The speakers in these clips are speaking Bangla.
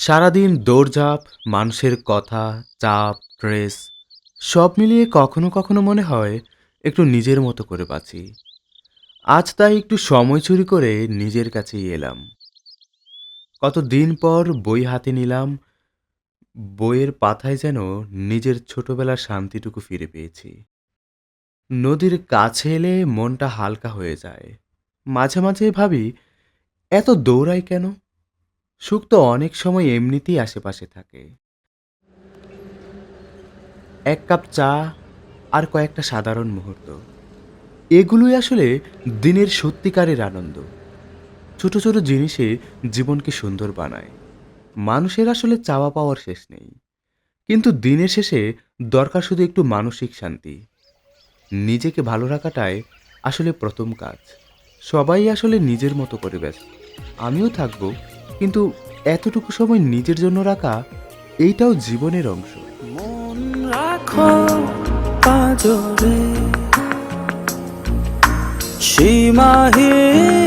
সারাদিন দৌড়ঝাঁপ, মানুষের কথা, চাপ, স্ট্রেস সব মিলিয়ে কখনো কখনো মনে হয় একটু নিজের মতো করে বাঁচি। আজ তাই একটু সময় চুরি করে নিজের কাছেই এলাম। কতদিন পর বই হাতে নিলাম, বইয়ের পাতায় যেন নিজের ছোটবেলার শান্তিটুকু ফিরে পেয়েছি। নদীর কাছে এলে মনটা হালকা হয়ে যায়। মাঝে মাঝে ভাবি, এত দৌড়াই কেন? সুখ তো অনেক সময় এমনিতেই আশেপাশে থাকে। এক কাপ চা আর কয়েকটা সাধারণ মুহূর্ত, এগুলোই আসলে দিনের সত্যিকারের আনন্দ। ছোট ছোট জিনিসে জীবনকে সুন্দর বানায়। মানুষের আসলে চাওয়া পাওয়ার শেষ নেই, কিন্তু দিনের শেষে দরকার শুধু একটু মানসিক শান্তি। নিজেকে ভালো রাখাটাই আসলে প্রথম কাজ। সবাই আসলে নিজের মতো করে ব্যস্ত, আমিও থাকবো, কিন্তু এতটুকু সময় নিজের জন্য রাখা, এইটাও জীবনের অংশ। মন রাখো পাজরে, সীমাহীন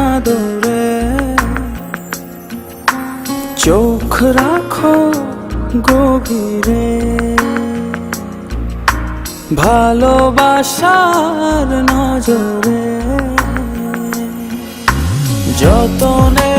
আদরে, চোখ রাখো গভীরে, ভালোবাসার নজরে, যতনে